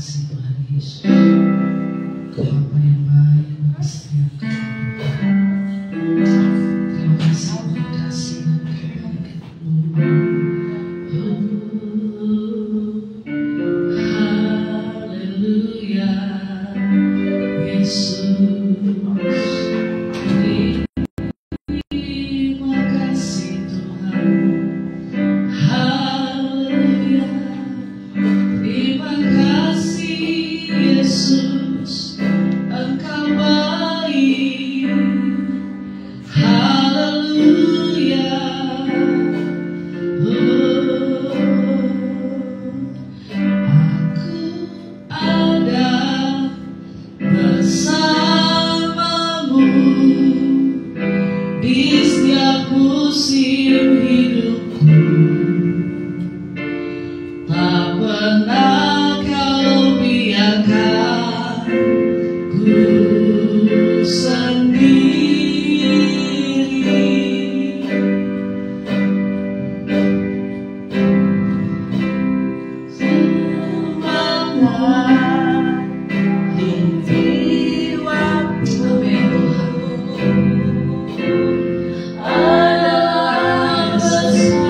kasih Tuhan Yesus. Kau Bapa yang baik bagi setiap kami. Terima kasih untuk kasih dan kebaikan-Mu. Haleluya, Yesus. Terima kasih Tuhan. Haleluya. Terima kasih Yesus, Engkau baik. Haleluya. Aku ada bersamamu di setiap musim hidupku. Tak pernah Kau biarkan ku sendiri. Semangat di waktu ada bersamamu.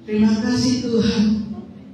Terima kasih Tuhan,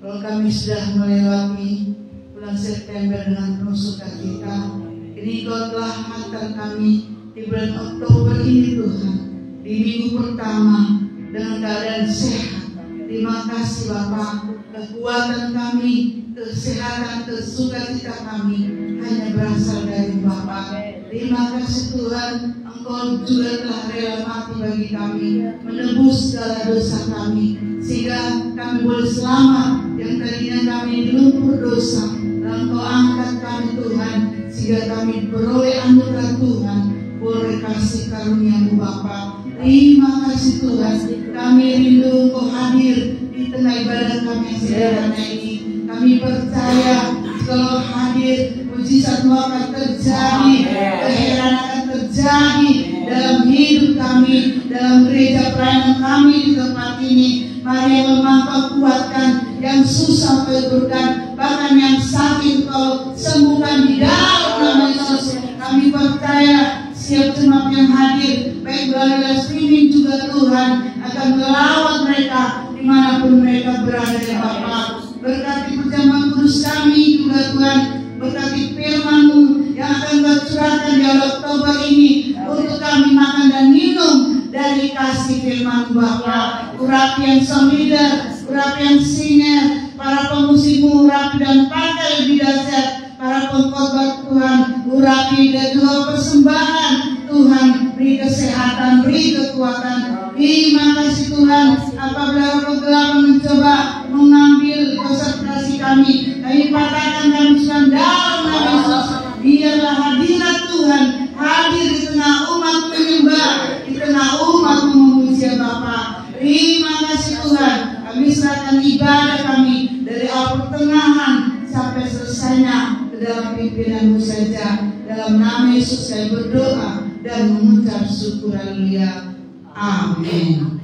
kalau kami sudah melewati bulan September dengan penuh sukacita. Ini Kau telah hantar kami di bulan Oktober ini Tuhan, di minggu pertama dengan keadaan sehat. Terima kasih Bapa, kekuatan kami, kesehatan, sukacita kami hanya berasal dari Bapa. Terima kasih Tuhan, Engkau juga telah rela mati bagi kami, menebus segala dosa kami, sehingga kami boleh selamat. Yang tadinya kami lumpur dosa, dan Engkau angkat kami Tuhan, sehingga kami beroleh anugerah Tuhan, boleh kasih karunia-Mu Bapa. Terima kasih Tuhan, kami rindu Engkau hadir di tengah ibadah kami yang sederhana ini. Kami percaya kalau hadir, mujizat-Mu akan terjadi, keheranan akan terjadi dalam hidup kami, dalam gereja pelayanan kami di tempat ini. Mari yang lemah Kau kuatkan, yang susah Kau hiburkan, bahkan yang sakit Kau sembuhkan di dalam nama Yesus. Kami percaya setiap jemaat yang hadir, baik melalui streaming juga Tuhan, akan melawat mereka dimanapun mereka berada ya Bapa. Berkati perjamuan kudus kami juga Tuhan, berkati firman-Mu yang akan Kau curahkan di Oktober ini untuk kami makan dan minum dari kasih firman-Mu Bapa. Urapi yang song leader, urapi yang singer, para pemusik-Mu urapi dan pakai lebih dahsyat, para pengkhotbah Tuhan urapi dan juga persembahan Tuhan, beri kesehatan, beri kekuatan. Terima kasih Tuhan, apabila roh gelap mencoba mengambil konsentrasi kami patahkan kami Tuhan dalam nama Yesus. Biarlah hadirat Tuhan hadir di tengah umat menyembah, di tengah umat memuji Bapa. Terima kasih Tuhan, kami serahkan ibadah kami dari awal pertengahan sampai selesainya ke dalam pimpinan-Mu saja. Dalam nama Yesus saya berdoa dan mengucap syukur. Haleluya. Amin.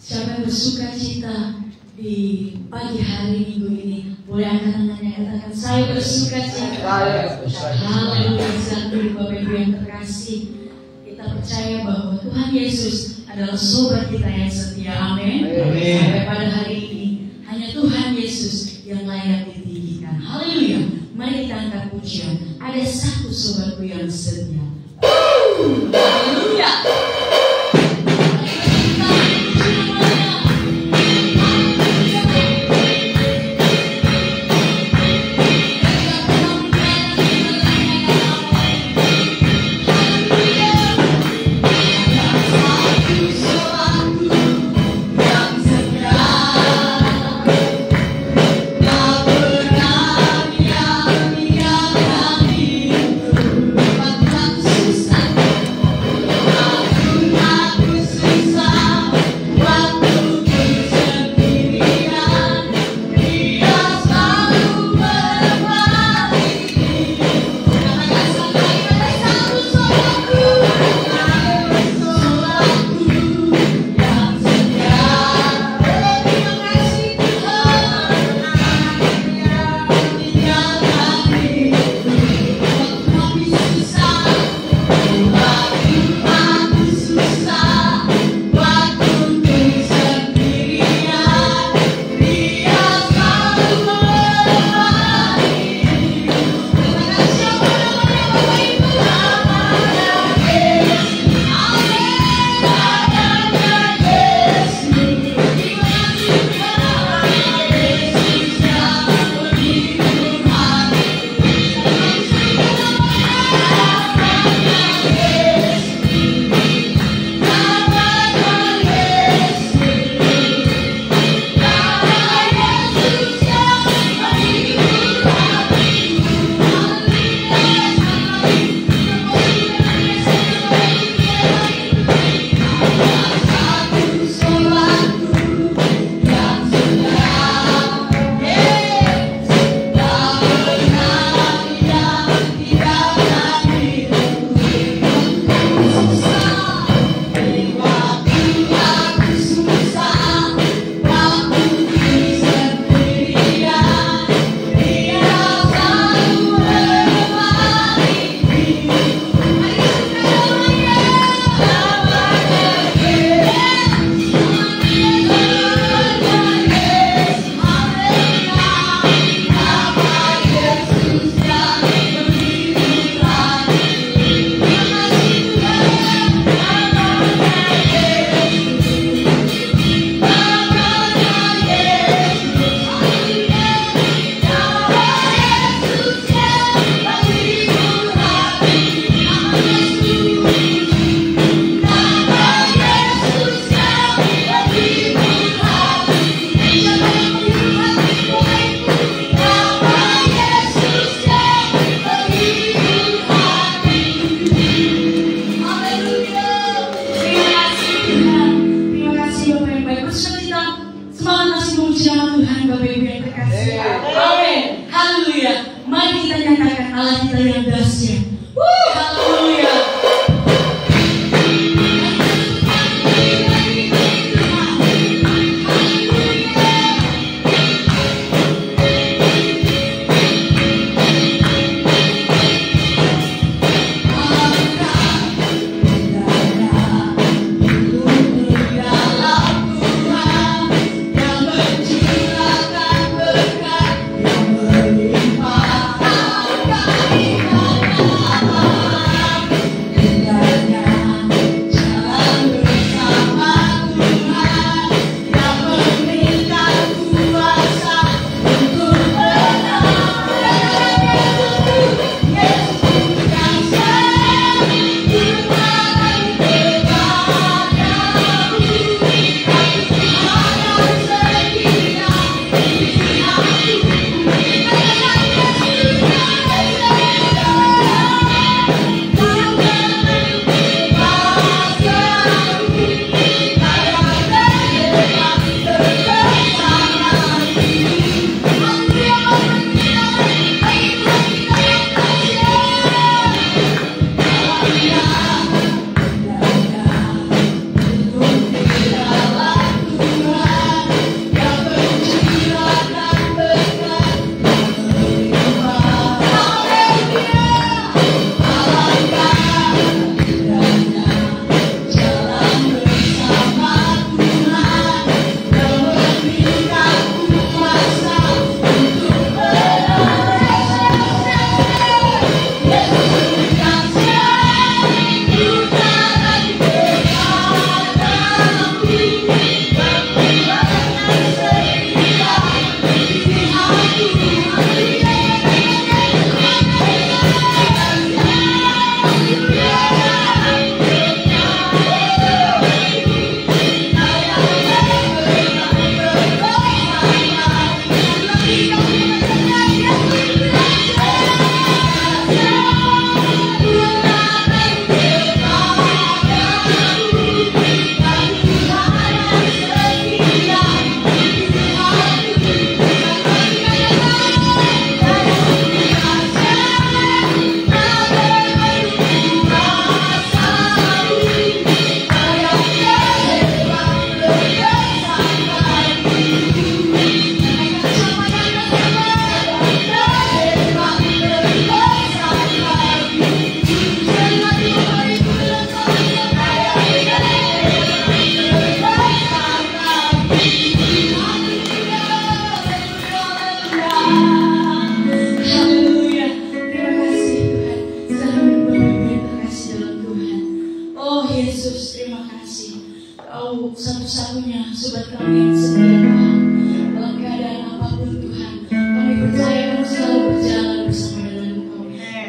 Siapa yang bersuka cita di pagi hari Minggu ini, boleh angkat tangannya, katakan saya bersuka cita. Haleluya. Satu Bapak Ibu yang terkasih, kita percaya bahwa Tuhan Yesus adalah sobat kita yang setia. Amin. Sampai pada hari ini hanya Tuhan yang setia. Haleluya.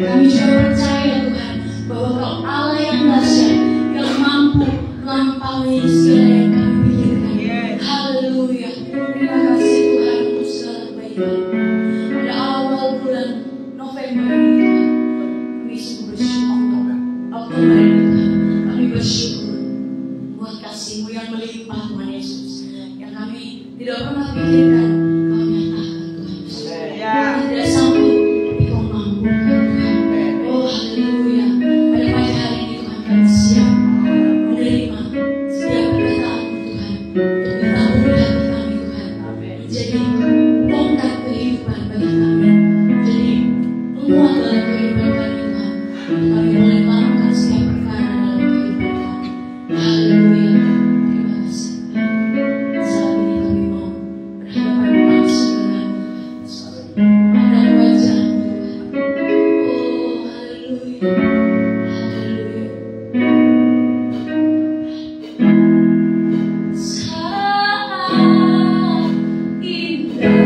Kami juga percaya Tuhan bahwa Kau Allah yang dahsyat, yang mampu melampaui segala yang kami pikirkan. Haleluya. Terima kasih Tuhan untuk segala kebaikan. Pada awal bulan November ini Tuhan, kami sungguh bersyukur. Oktober ini Tuhan, kami bersyukur buat kasih-Mu yang melimpah Tuhan Yesus, yang kami tidak pernah pikirkan Kau nyatakan Tuhan Yesus. Kami tidak sanggup, tapi Kau mampu Tuhan. Oh haleluya. Pada pagi hari ini Tuhan, kami siap menerima setiap perkataan-Mu Tuhan, untuk ditabur di hati kami Tuhan, menjadi bongkar kehidupan bagi kami, menjadi penguat dalam kehidupan kami Tuhan, untuk kami boleh melakukan setiap perkara dalam kehidupan kami. Haleluya. Terima kasih Tuhan. Saat ini kami mau berhadapan langsung dengan Tuhan. Pandang wajah-Mu Tuhan. Oh haleluya. Haleluya. Saat indah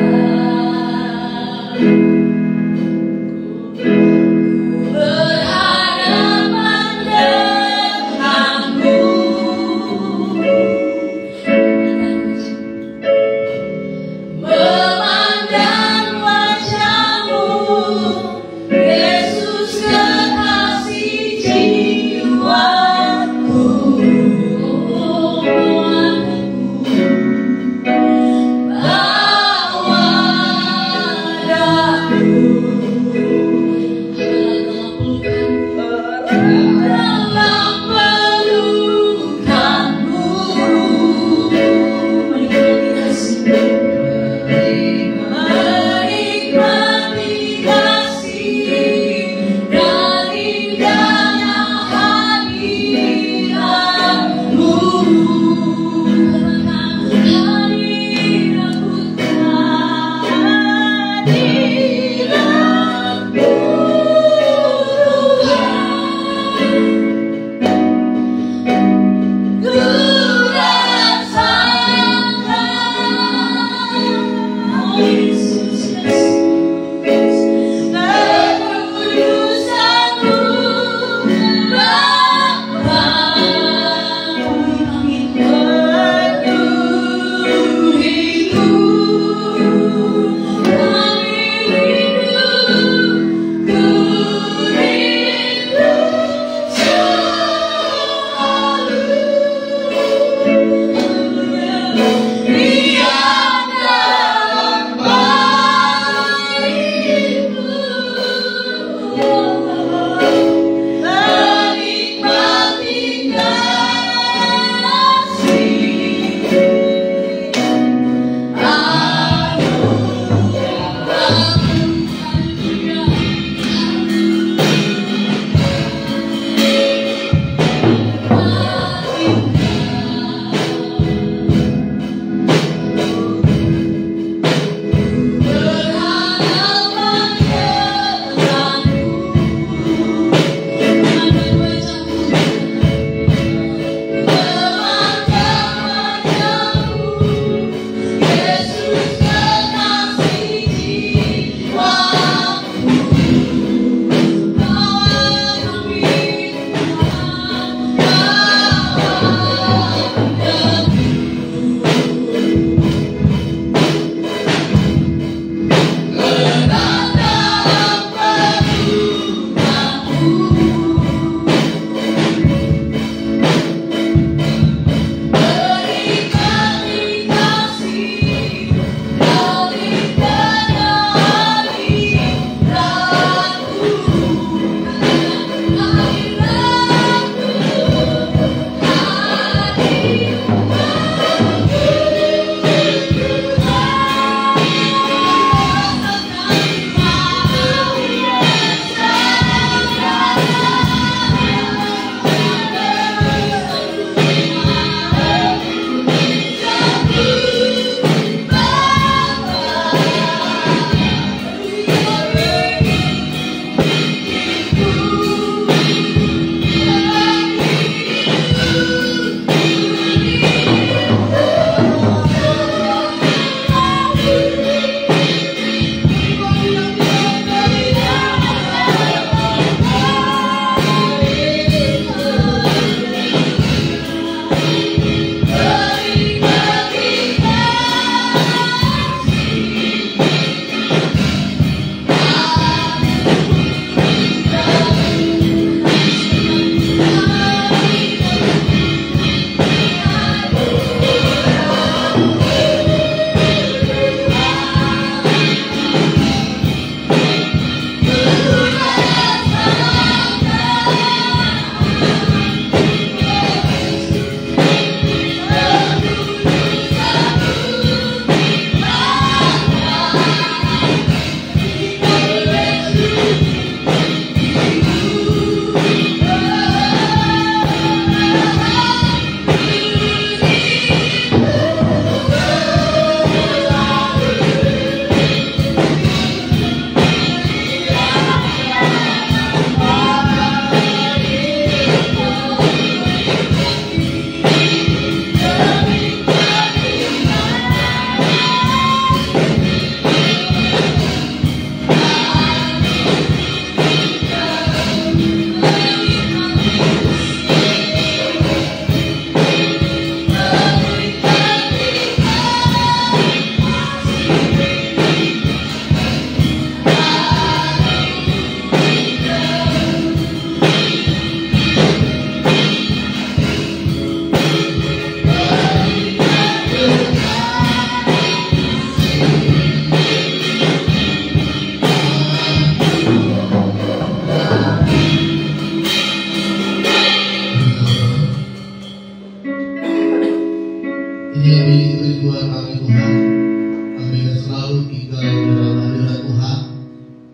Tuhan,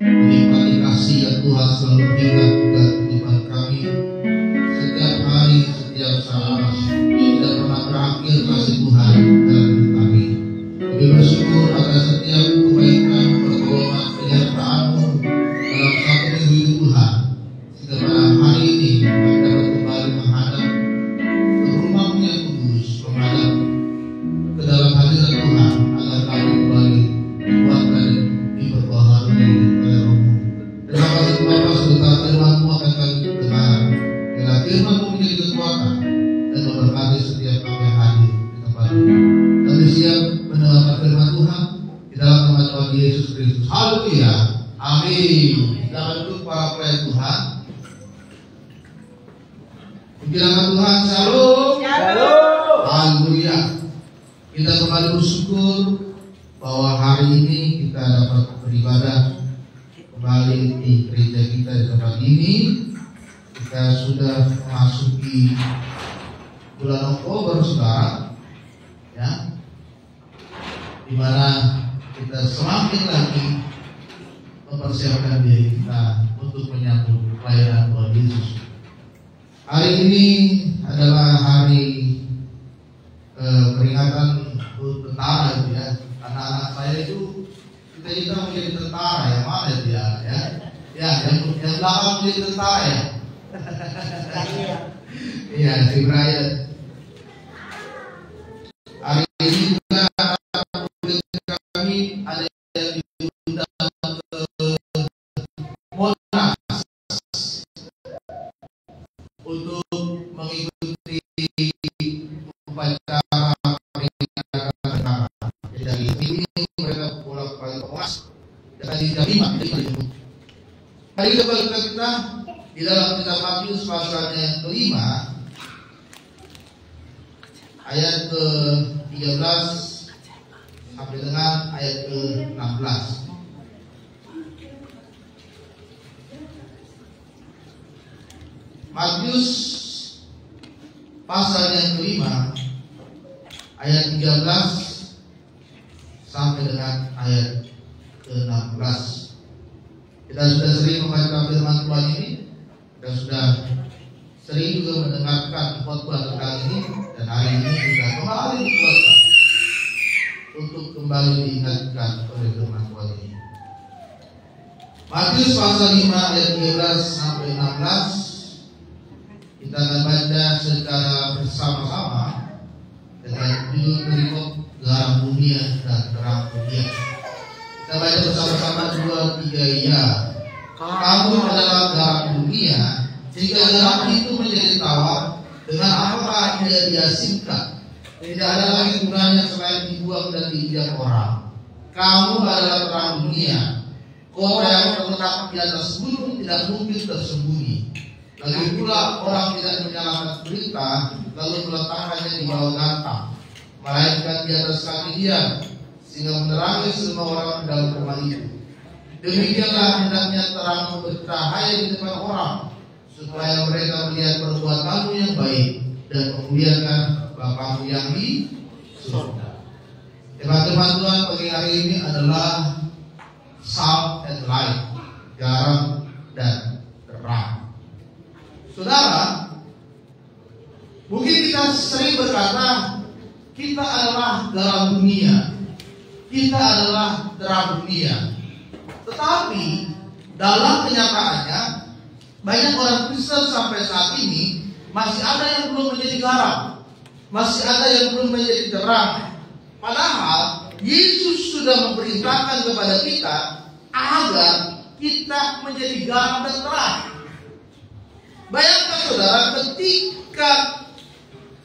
menikmati kasih yang Tuhan selalu berikan dalam kehidupan kami setiap hari, setiap saat. Tidak pernah berakhir kasih Tuhan dalam hidup kami. Kami bersyukur atas setiap kebaikan, pertolongan, penyertaan-Mu dalam satu minggu itu Tuhan, sehingga pada hari ini kami dapat kembali menghadap ke rumah-Mu yang kudus, menghadap ke dalam hadirat Tuhan, agar kami kembali dikuatkan dan diperbaharui oleh Roh-Mu. Terima kasih Bapa, sebentar firman-Mu akan kami dengar. Biarlah firman-Mu menjadi kekuatan dan memberkati setiap kami yang hadir di tempat ini. Kami siap mendengarkan firman Tuhan di dalam nama Tuhan Yesus Kristus. Haleluya. Amin. Silakan duduk para pelayan Tuhan. Puji-nama Tuhan. Shalom. Haleluya. Kita kembali bersyukur bahwa hari ini kita dapat beribadah kembali di gereja kita di tempat ini. Kita sudah memasuki bulan Oktober, saudara, ya, di mana kita semakin lagi mempersiapkan diri kita untuk menyambut pelayanan Tuhan Yesus. Hari ini adalah hari peringatan tentara, ya. Anak-anak saya itu kita menjadi tentara, yang mana dia, ya, yang belakang menjadi tentara, ya. Iya, si Brian. Hari ini juga kami ada yang diundang ke Monas untuk mengikuti upacara peringatan tentara. Jadi dari ini mereka bolak-balik ke Monas dan di jam 5 dijemput. Hari kita di dalam kitab Matius pasalnya yang kelima, ayat ke-13 sampai dengan ayat ke-16. Matius pasal yang kelima, ayat 13 sampai dengan ayat ke-16. Kita sudah sering membaca firman Tuhan ini, dan sudah sering juga mendengarkan khotbah tentang ini, dan hari ini juga kembali dikuatkan untuk kembali diingatkan oleh firman Tuhan ini. Matius pasal 5 ayat 13 sampai 16 kita akan baca secara bersama-sama dengan judul perikop garam dunia dan terang dunia. Kita baca bersama-sama 2, 3, ya. Kamu adalah garam dunia. Jika garam itu menjadi tawar, dengan apakah dia diasinkan? Tidak ada lagi gunanya selain dibuang dan diinjak orang. Kamu adalah terang dunia. Kota yang terletak di atas gunung tidak mungkin tersembunyi. Lagi pula orang tidak menyalakan berita lalu meletakkannya di bawah gantang, melainkan di atas kaki dia, sehingga menerangi semua orang di dalam rumah itu. Demikianlah hendaknya terang bercahaya di depan orang, supaya mereka melihat perbuatanmu yang baik dan memuliakan Bapamu yang di surga. Teman-teman Tuhan, pagi hari ini adalah salt and light, garam dan terang. Saudara, mungkin kita sering berkata kita adalah garam dunia, kita adalah terang dunia. Tetapi dalam kenyataannya banyak orang Kristen sampai saat ini masih ada yang belum menjadi garam, masih ada yang belum menjadi terang. Padahal Yesus sudah memerintahkan kepada kita agar kita menjadi garam dan terang. Bayangkan saudara, ketika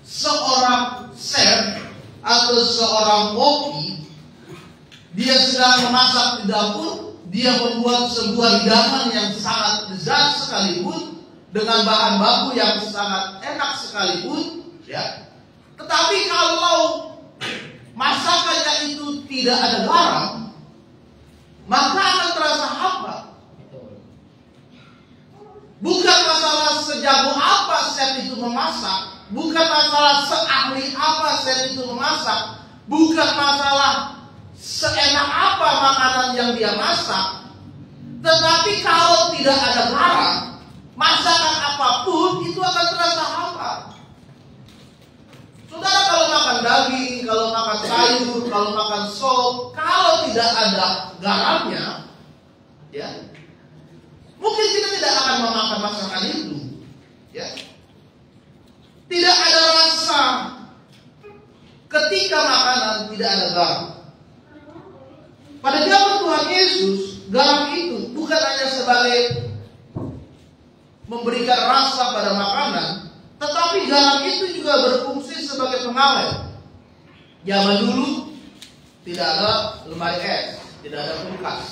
seorang chef atau seorang koki, dia sedang memasak di dapur, dia membuat sebuah hidangan yang sangat lezat sekalipun, dengan bahan baku yang sangat enak sekalipun, ya. Tetapi kalau masakannya itu tidak ada garam, maka akan terasa hambar. Bukan masalah sejago apa chef itu memasak, bukan masalah seahli apa chef itu memasak, bukan masalah seenak apa makanan makanan yang dia masak, tetapi kalau tidak ada garam, masakan apapun itu akan terasa hampa. Saudara, kalau makan daging, kalau makan sayur, kalau makan sop, kalau tidak ada garamnya, ya, mungkin kita tidak akan memakan masakan itu, ya. Tidak ada rasa ketika makanan tidak ada garam. Pada zaman Tuhan Yesus, garam itu bukan hanya sebagai memberikan rasa pada makanan, tetapi garam itu juga berfungsi sebagai pengawet. Zaman dulu tidak ada lemari es, tidak ada kulkas.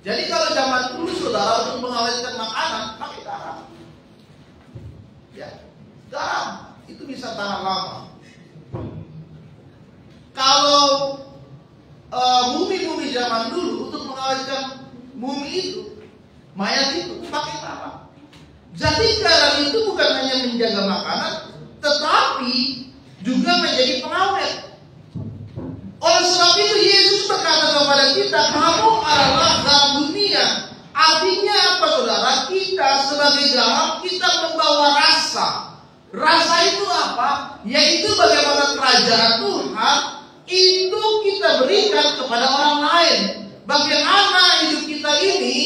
Jadi kalau zaman dulu saudara untuk mengawetkan makanan pakai garam. Ya, garam itu bisa tahan lama. Kalau mumi-mumi zaman dulu untuk mengawetkan mumi itu, mayat itu pakai garam. Jadi garam itu bukan hanya menjaga makanan, tetapi juga menjadi pengawet. Oleh sebab itu Yesus berkata kepada kita, kamu adalah garam dunia. Artinya apa saudara? Kita sebagai garam, kita membawa rasa. Rasa itu apa? Yaitu bagaimana kerajaan Tuhan itu kita berikan kepada orang lain. Bagaimana hidup kita ini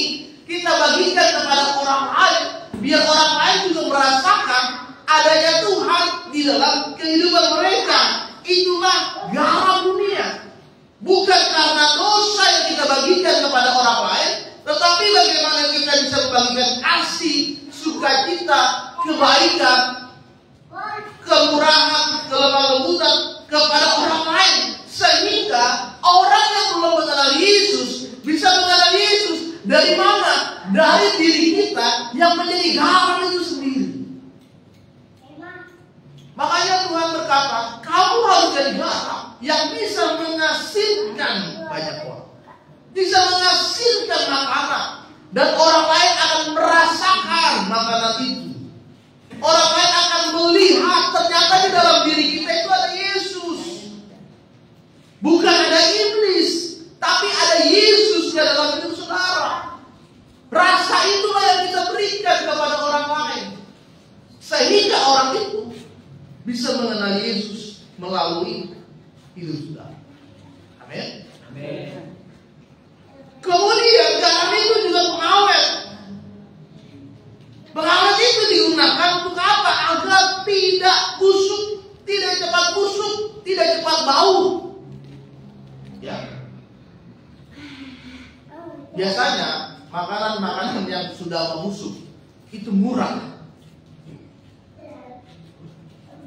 kita bagikan kepada orang lain, biar orang lain juga merasakan adanya Tuhan di dalam kehidupan mereka. Itulah garam dunia. Bukan karena dosa yang kita bagikan kepada orang lain, tetapi bagaimana kita bisa membagikan kasih, sukacita, kebaikan, kemurahan, kelemah lembutan kepada orang lain, sehingga orang yang belum mengenal Yesus bisa mengenal Yesus. Dari mana? Dari diri kita yang menjadi garam itu sendiri. Makanya Tuhan berkata, kamu harus jadi garam yang bisa mengasinkan banyak orang, bisa menghasilkan makanan, dan orang lain akan merasakan makanan itu. Orang lain akan melihat ternyata di dalam diri kita itu ada Yesus. Bukan ada iblis, tapi ada Yesus di dalam hidup saudara. Rasa itulah yang kita berikan kepada orang lain, sehingga orang itu bisa mengenal Yesus melalui hidup saudara. Amin. Amin. Kemudian garam itu juga pengawet. Pengawet itu digunakan untuk apa? Agar tidak busuk, tidak cepat busuk, tidak cepat bau. Ya. Biasanya makanan-makanan yang sudah membusuk itu murah.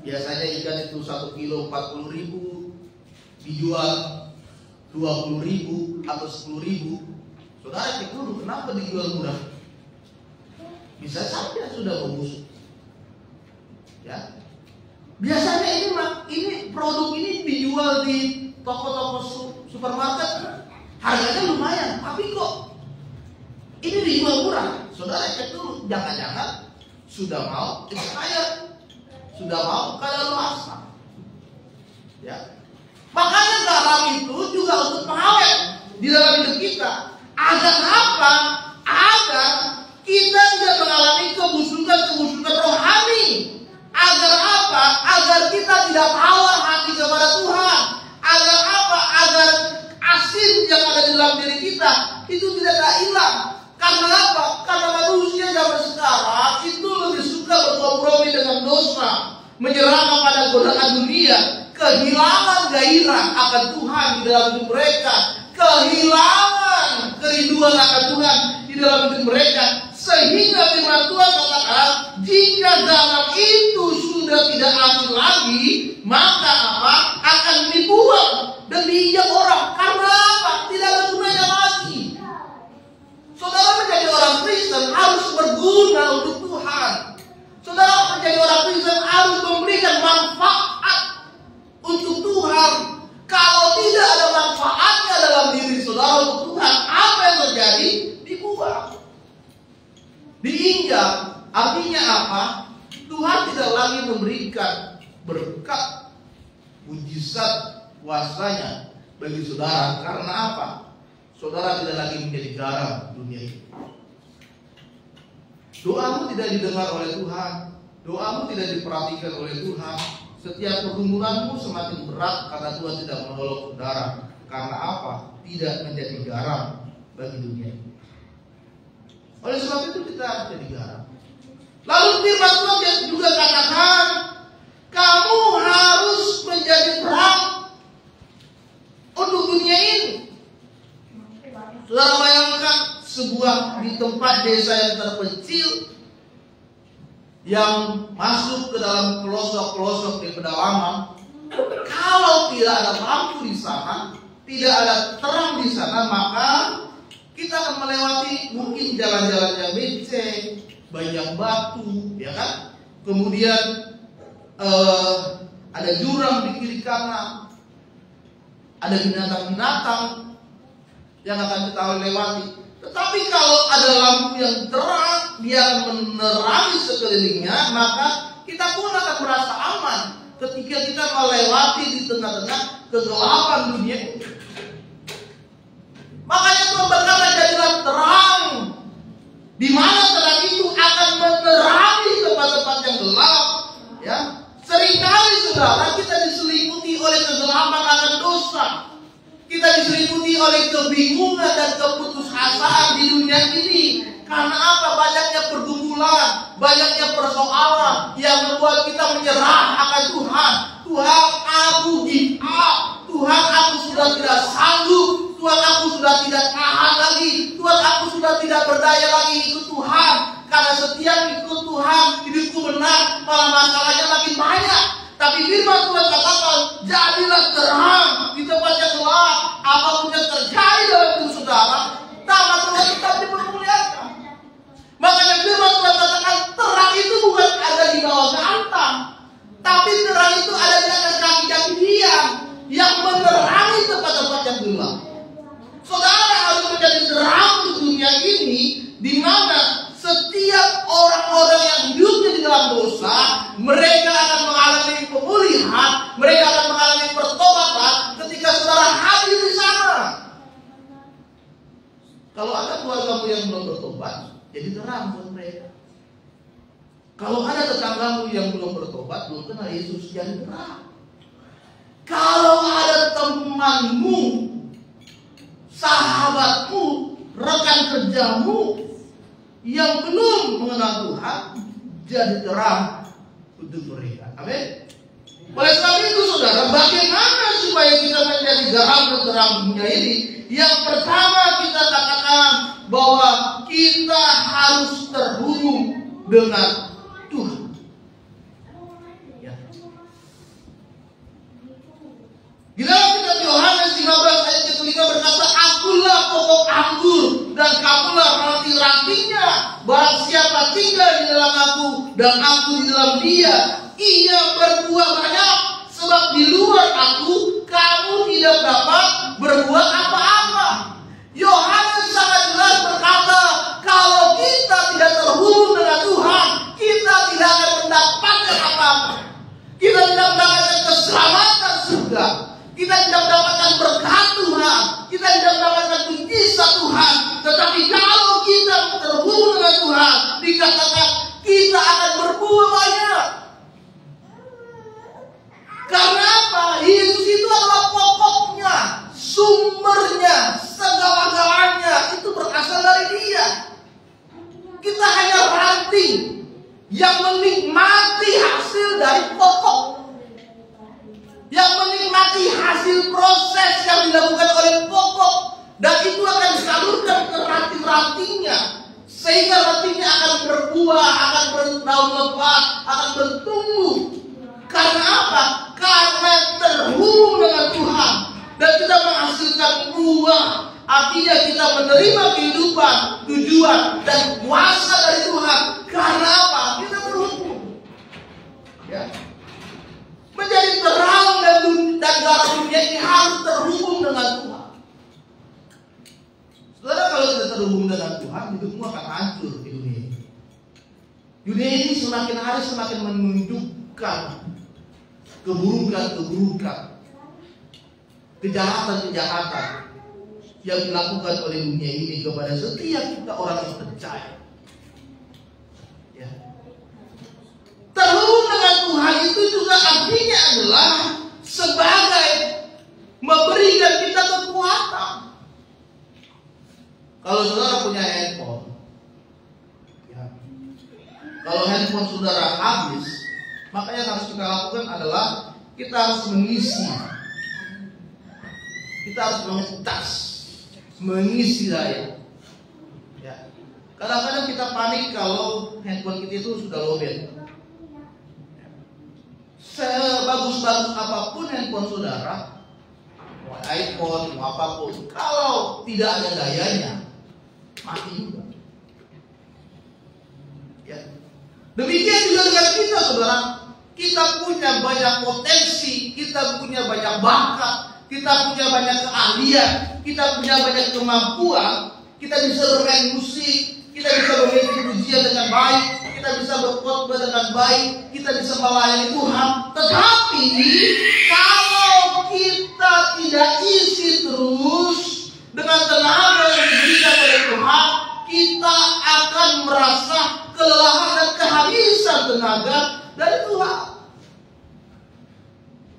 Biasanya ikan itu 1 kilo 40.000, dijual 20.000 atau 10.000. Saudara cek dulu kenapa dijual murah? Bisa saja sudah membusuk. Ya. Biasanya ini produk ini dijual di toko-toko supermarket, harganya lumayan, tapi kok ini dijual murah? Saudara cek dulu, jangan-jangan sudah mau expired, sudah mau kadaluarsa. Ya. Makanya garam itu juga untuk pengawet di dalam hidup kita. Agar apa? Agar kita tidak mengalami kebusukan rohani. Agar apa? Agar kita tidak tawar hati kepada Tuhan. Agar apa? Agar asin yang ada di dalam diri kita itu tidak hilang. Karena apa? Karena manusia zaman sekarang itu lebih suka berkompromi dengan dosa, menyerah kepada godaan dunia, kehilangan gairah akan Tuhan di dalam hidup mereka, kehilangan kerinduan akan Tuhan di dalam hidup mereka, sehingga firman Tuhan katakan, jika garam itu sudah tidak asin lagi, maka apa? Akan dibuang dan diinjak orang. Karena apa? Tidak ada gunanya lagi. Saudara menjadi orang Kristen harus berguna untuk Tuhan. Saudara menjadi orang Kristen harus memberikan manfaat untuk Tuhan. Kalau tidak ada manfaatnya dalam diri saudara untuk Tuhan, apa yang terjadi? Dibuang, diinjak. Artinya apa? Tuhan tidak lagi memberikan berkat, mujizat, kuasanya bagi saudara. Karena apa? saudara tidak lagi menjadi garam dunia ini. Doamu tidak didengar oleh Tuhan, doamu tidak diperhatikan oleh Tuhan. Setiap pergumulanmu semakin berat karena Tuhan tidak menolong saudara. Karena apa? Tidak menjadi garam bagi dunia ini. Oleh sebab itu kita jadi garam. Lalu firman Tuhan juga katakan, kamu harus menjadi terang untuk dunia ini. Saudara bayangkan sebuah di tempat desa yang terpencil, yang masuk ke dalam pelosok-pelosok di pedalaman. Kalau tidak ada lampu di sana, tidak ada terang di sana, maka kita akan melewati mungkin jalan-jalan yang becek, banyak batu, ya kan? Kemudian ada jurang di kiri kanan, ada binatang-binatang yang akan kita lewati. Tetapi kalau ada lampu yang terang, dia akan menerangi sekelilingnya, maka kita pun akan merasa aman ketika kita melewati di tengah-tengah kegelapan dunia ini. Makanya Tuhan berkata, jadilah terang, di mana terang itu akan menerangi tempat-tempat yang gelap. Ya, seringkali saudara kita diselimuti oleh kegelapan akan dosa. Kita diselimuti oleh kebingungan dan keputusasaan di dunia ini. Karena apa? Banyaknya pergumulan, banyaknya persoalan yang membuat kita menyerah akan Tuhan. Tuhan, aku give up. Tuhan, aku sudah tidak sanggup. Tuhan, aku sudah tidak tahan lagi. Tuhan, aku sudah tidak berdaya lagi ikut Tuhan. Karena setiap ikut Tuhan, hidupku benar, malah masalahnya makin banyak. Tapi firman Tuhan katakan, jadilah terang di tempat yang gelap. Apapun yang terjadi dalam hidup saudara, nama Tuhan tetap dipermuliakan. Makanya firman Tuhan katakan, terang itu bukan ada di bawah gantang, tapi terang itu ada di atas kaki-kaki Dia yang menerangi tempat-tempat yang gelap. Saudara harus menjadi terang di dunia ini, di mana setiap orang-orang yang hidupnya di dalam dosa, mereka akan mengalami pemulihan, mereka akan mengalami pertobatan ketika saudara hadir di sana. Kalau ada keluargamu yang belum bertobat, jadi terang buat mereka. Kalau ada tetanggamu yang belum bertobat, belum kenal Yesus, jadi terang. Kalau ada temanmu, sahabatmu, rekan kerjamu yang belum mengenal Tuhan, jadi terang untuk mereka. Amin. Oleh sebab itu saudara, bagaimana supaya kita menjadi garam dan terang dunia ini? Yang pertama kita katakan bahwa kita harus terhubung dengan Tuhan. Ya. Di dalam kitab Yohanes 15 ayat ke-5 berkata, akulah pokok anggur dan kamulah ranting-rantingnya. Barang siapa tinggal di dalam aku dan aku di dalam dia, ia berbuah banyak. Sebab di luar aku, kamu tidak dapat berbuat apa-apa. Yohanes sangat jelas berkata, kalau kita tidak terhubung dengan Tuhan, kita tidak akan mendapatkan apa-apa. Kita tidak mendapatkan keselamatan surga. Kita tidak mendapatkan berkat Tuhan. Kita tidak mendapatkan mujizat Tuhan. Tetapi kalau kita terhubung dengan Tuhan, dikatakan kita akan berbuah banyak. Karena apa? Yesus itu adalah pokoknya, sumbernya, segala-galanya itu berasal dari Dia. Kita hanya ranting yang menikmati hasil dari pokok, yang menikmati hasil proses yang dilakukan oleh pokok, dan itu akan disalurkan ke ranting-rantingnya, sehingga rantingnya akan berbuah, akan berdaun lebat, akan bertumbuh. Karena apa? Karena terhubung dengan Tuhan dan kita menghasilkan buah. Artinya kita menerima kehidupan, tujuan dan kuasa dari Tuhan. Karena apa? Kita terhubung. Ya. Menjadi terang dan garam dunia ini harus terhubung dengan Tuhan. Saudara, kalau tidak terhubung dengan Tuhan, hidupmu akan hancur di dunia ini. Dunia ini semakin hari semakin menunjukkan keburukan-keburukan, kejahatan-kejahatan yang dilakukan oleh dunia ini kepada setiap kita orang yang percaya. Ya. Terhubung dengan Tuhan itu juga artinya adalah sebagai memberikan kita kekuatan. Kalau saudara punya handphone, ya, kalau handphone saudara habis, maka yang harus kita lakukan adalah kita harus mengisi, kita harus mengecas, mengisi daya. Ya. Kadang-kadang kita panik kalau handphone kita itu sudah lowbat. Sebagus-bagus apapun handphone saudara, mau iPhone, mau apapun, kalau tidak ada dayanya, mati juga. Ya. Demikian juga dengan kita, saudara. Kita punya banyak potensi, kita punya banyak bakat, kita punya banyak keahlian, kita punya banyak kemampuan. Kita bisa bermain musik, kita bisa memimpin pujian dengan baik, kita bisa berkhotbah dengan baik, kita bisa melayani Tuhan. Tetapi kalau kita tidak isi terus dengan tenaga yang diberikan oleh Tuhan, kita akan merasa kelelahan dan kehabisan tenaga dari Tuhan.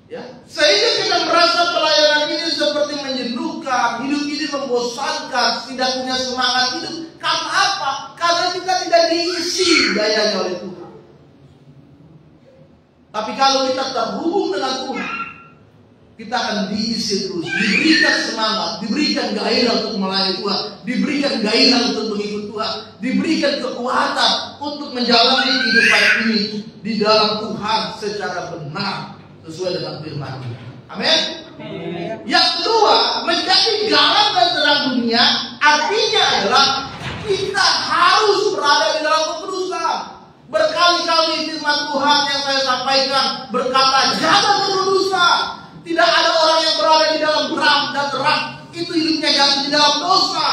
Ya, sehingga kita merasa pelayanan ini seperti menjenuhkan, hidup ini membosankan, tidak punya semangat hidup. Karena apa? Karena kita tidak diisi dayanya oleh Tuhan. Tapi kalau kita terhubung dengan Tuhan, kita akan diisi terus, diberikan semangat, diberikan gairah untuk melayani Tuhan, diberikan gairah untuk mengikut Tuhan, diberikan kekuatan untuk menjalani kehidupan ini di dalam Tuhan secara benar sesuai dengan firman-Nya. Amin. Yang kedua, menjadi garam dan terang dunia artinya adalah kita harus berada di dalam kekudusan. Berkali-kali firman Tuhan yang saya sampaikan berkata, jangan berdosa. Tidak ada orang yang berada di dalam terang dan terang itu hidupnya jatuh di dalam dosa.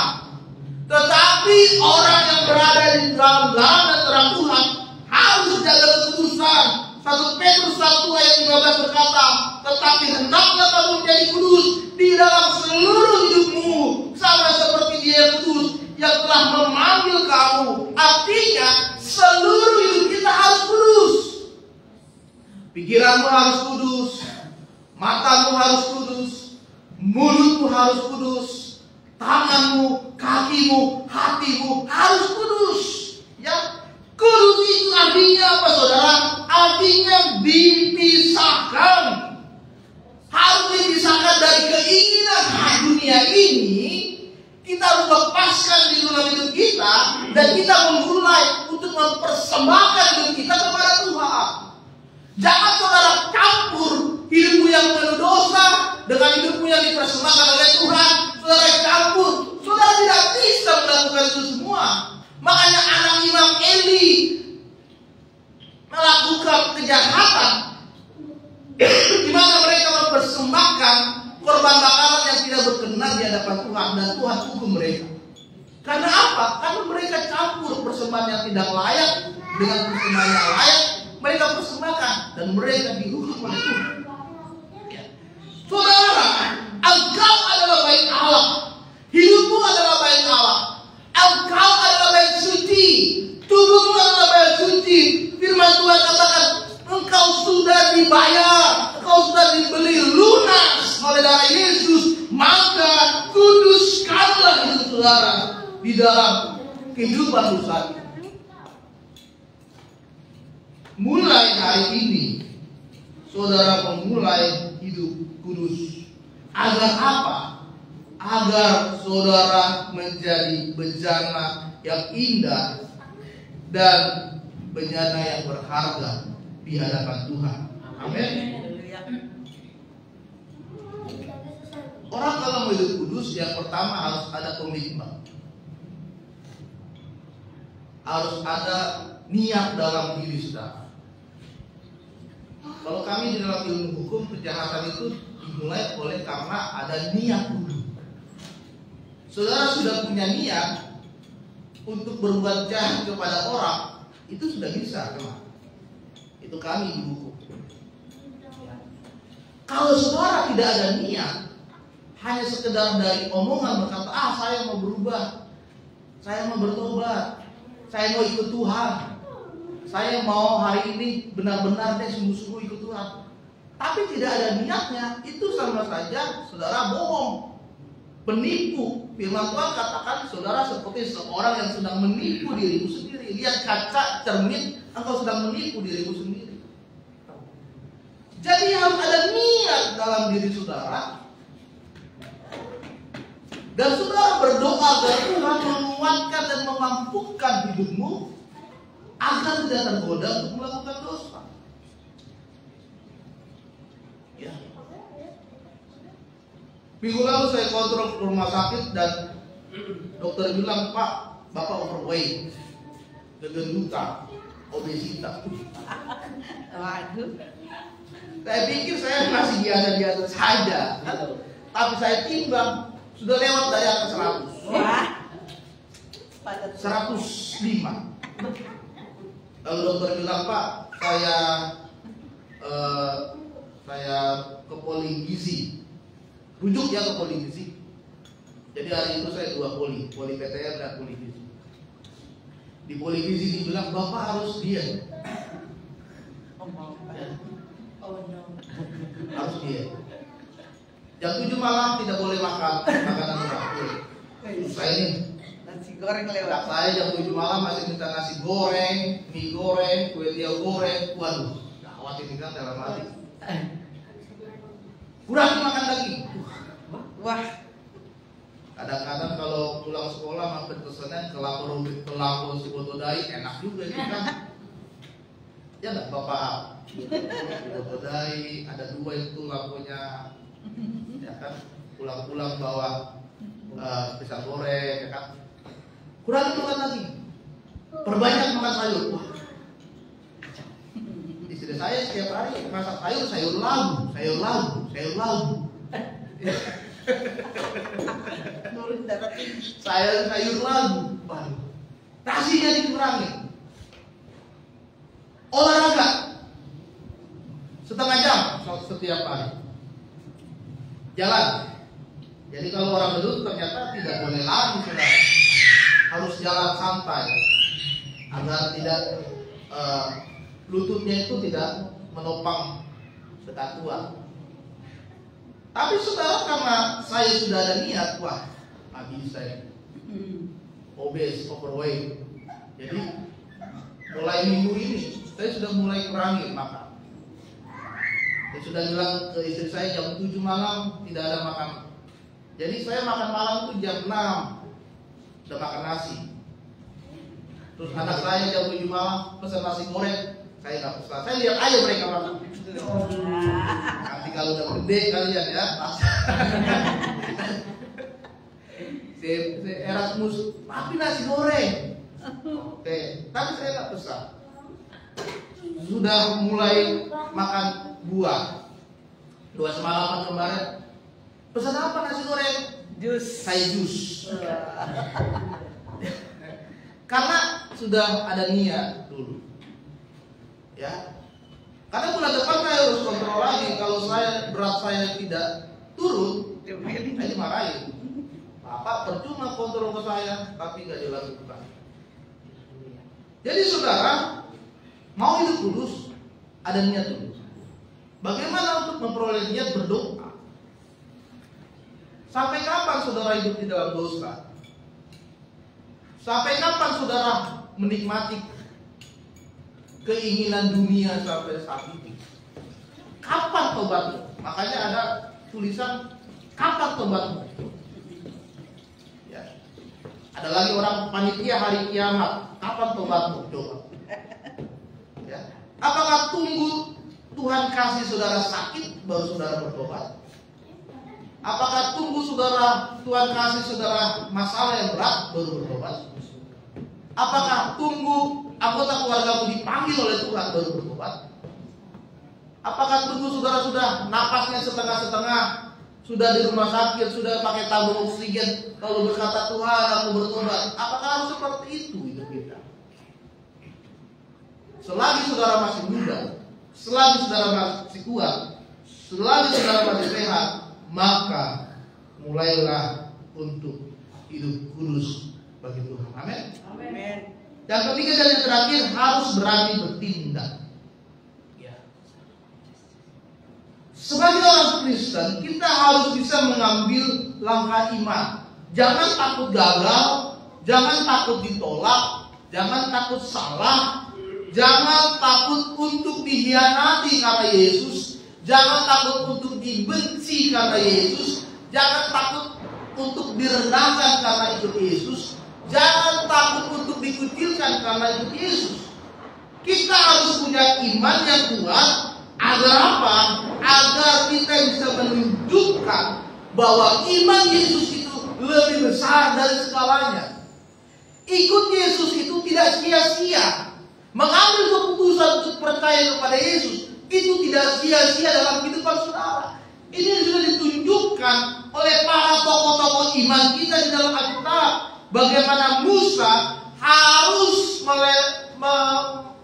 Tetapi orang yang berada di dalam terang dan terang Tuhan harus jaga kekudusan. 1 Petrus 1 ayat 15 berkata, tetapi hendaklah kamu menjadi kudus di dalam seluruh hidupmu, sama seperti Dia yang kudus yang telah memanggil kamu. Artinya seluruh hidup kita harus kudus. Pikiranmu harus kudus, matamu harus kudus, mulutmu harus kudus, tanganmu, kakimu, hatimu harus kudus. Ya, kudus itu artinya apa, saudara? Artinya dipisahkan. Harus dipisahkan dari keinginan dunia ini. Kita harus lepaskan di dalam hidup kita, dan kita memulai untuk mempersembahkan hidup kita kepada Tuhan. Jangan saudara campur hidupmu yang penuh dosa dengan hidupmu yang dipersembahkan oleh Tuhan. Saudara campur, saudara tidak bisa melakukan itu semua. Makanya anak Imam Eli melakukan kejahatan di mana mereka mempersembahkan korban bakaran yang tidak berkenan di hadapan Tuhan, dan Tuhan hukum mereka. Karena apa? Karena mereka campur persembahan yang tidak layak dengan persembahan yang layak. Mereka persembahkan dan mereka dihukum oleh Tuhan. Ya. Saudara, engkau adalah bait Allah. Hidupmu adalah bait Allah. Engkau adalah bait suci. Tubuhmu adalah bait suci. Firman Tuhan katakan, engkau sudah dibayar, engkau sudah dibeli lunas oleh darah Yesus. Maka kuduskanlah hidup saudara di dalam kehidupan dosa. Mulai hari ini, saudara memulai hidup kudus. Agar apa? Agar saudara menjadi bejana yang indah dan bejana yang berharga di hadapan Tuhan. Amin. Orang kalau mau hidup kudus, yang pertama harus ada komitmen. Harus ada niat dalam diri saudara. Kalau kami di dalam ilmu hukum, kejahatan itu dimulai oleh karena ada niat dulu. Saudara sudah punya niat untuk berbuat jahat kepada orang, itu sudah bisa, teman. Itu kami di hukum. Kalau saudara tidak ada niat, hanya sekedar dari omongan berkata, saya mau berubah, saya mau bertobat, saya mau ikut Tuhan, saya mau hari ini benar-benar deh sungguh-sungguh ikut Tuhan, tapi tidak ada niatnya, itu sama saja saudara bohong, penipu. Firman Tuhan katakan saudara seperti seorang yang sedang menipu dirimu sendiri. Lihat kaca cermin, engkau sedang menipu dirimu sendiri. Jadi harus ada niat dalam diri saudara. Dan saudara berdoa agar Tuhan menguatkan dan memampukan hidupmu agar tidak tergoda untuk melakukan dosa. Ya. Minggu lalu saya kontrol ke rumah sakit dan dokter bilang, Pak, Bapak overweight, kegendutan, obesitas. Waduh. Saya pikir saya masih biasa-biasa saja, tapi saya timbang sudah lewat dari angka 100. Wah. 105. Lalu dokter bilang, Pak, saya ke poligizi. Rujuk ya ke poligizi. Jadi hari itu saya 2 poli PTR dan poligizi. Di poligizi dibilang Bapak harus diet. Harus diet. Jam 7 malam tidak boleh makan makanan berat. Saya ini Nasi goreng lewat. saya jam 7 malam masih minta nasi goreng, mie goreng, kue tiaw goreng. Waduh, gawat ini kan dalam hati. Kurangi makan daging. Wah. Kadang-kadang kalau pulang sekolah mampir ke sana ke lapor si Botodai, enak juga ini kan. Ya enggak Bapak? Botodai ada 2 itu laponya. Ya kan, pulang-pulang bawa pisang goreng, ya kan. Kurangi makan daging. Perbanyak makan sayur. Wah. Istri saya setiap hari masak sayur labu. Sayur labu. Waduh. Nasinya dikurangi. Olahraga setengah jam setiap hari. Jalan. Jadi kalau orang gendut ternyata tidak boleh lari, saudara. Harus jalan santai agar tidak lututnya itu tidak menopang dekat tua. Tapi saudara, karena saya sudah ada niat, wah, habis saya obes, overweight. Jadi mulai minggu ini saya sudah mulai kurangi makan. Saya sudah bilang ke istri saya jam 7 malam tidak ada makan. Jadi saya makan malam itu jam 6 udah makan nasi. Terus anak saya jam 7 malam pesan nasi goreng, saya nggak pesan. Saya lihat aja mereka makan. Nanti kalau udah gede kalian ya. Si Erasmus, tapi nasi goreng. Oke, tapi saya nggak pesan. Sudah mulai makan buah. 2 semalaman kemarin. Pesan apa nasi goreng? Jus. Saya jus. Karena sudah ada niat dulu. Ya. Karena bulan depan saya harus kontrol lagi. Kalau berat saya tidak turun, saya dimarahin. Bapak percuma kontrol ke saya, tapi nggak dilakukan. Jadi saudara, mau hidup kudus, ada niat dulu. Bagaimana untuk memperoleh niat? Berdoa. Sampai kapan saudara hidup di dalam dosa? Sampai kapan saudara menikmati keinginan dunia sampai saat ini? Kapan tobatmu? Makanya ada tulisan kapan tobatmu? Ya. Ada lagi orang panitia hari kiamat, kapan tobatmu? Coba. Ya. Apakah tunggu Tuhan kasih saudara sakit baru saudara bertobat? Apakah tunggu saudara Tuhan kasih saudara masalah yang berat baru bertobat? Apakah tunggu anggota keluargamu dipanggil oleh Tuhan baru bertobat? Apakah tunggu saudara sudah napasnya setengah-setengah, sudah di rumah sakit, sudah pakai tabung oksigen, kalau berkata Tuhan aku bertobat? Apakah harus seperti itu hidup kita? Selagi saudara masih muda, selagi saudara masih kuat, selagi saudara masih sehat, maka mulailah untuk hidup kudus bagi Tuhan. Amin. Amin. Yang ketiga dan yang terakhir, harus berani bertindak. Sebagai orang Kristen, kita harus bisa mengambil langkah iman. Jangan takut gagal, jangan takut ditolak, jangan takut salah, jangan takut untuk dikhianati karena Yesus, jangan takut untuk dibenci karena Yesus, jangan takut untuk direndahkan karena ikut Yesus, jangan takut untuk dikucilkan karena ikut Yesus. Kita harus punya iman yang kuat. Agar apa? Agar kita bisa menunjukkan bahwa iman Yesus itu lebih besar dari segalanya. Ikut Yesus itu tidak sia-sia. Mengambil keputusan untuk percaya kepada Yesus itu tidak sia-sia dalam kehidupan saudara. Ini sudah ditunjukkan oleh para tokoh-tokoh iman kita di dalam Alkitab. Bagaimana Musa harus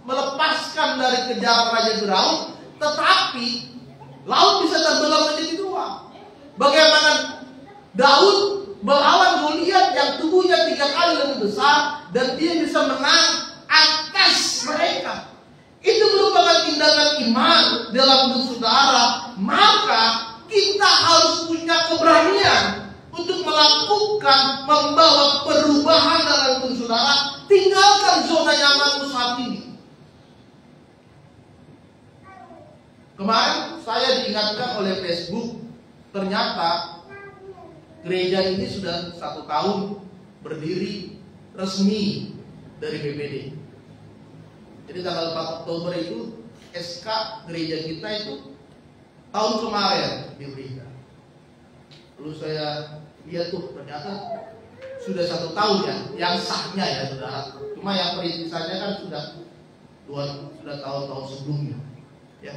melepaskan dari kejaran Raja Firaun, tetapi laut bisa terbelah menjadi dua. Bagaimana Daud melawan Goliat yang tubuhnya 3 kali lebih besar dan dia bisa menang atas mereka. Itu merupakan tindakan iman dalam hidup saudara. Maka kita harus punya keberanian untuk melakukan, membawa perubahan dalam hidup saudara. Tinggalkan zona nyamanmu saat ini. Kemarin saya diingatkan oleh Facebook, ternyata gereja ini sudah 1 tahun berdiri resmi dari BPD. Jadi tanggal 4 Oktober itu SK gereja kita itu tahun kemarin diberikan. Lalu saya lihat tuh ternyata sudah 1 tahun ya, yang sahnya ya saudara. Cuma yang perintisannya kan sudah tahun-tahun sebelumnya. Ya.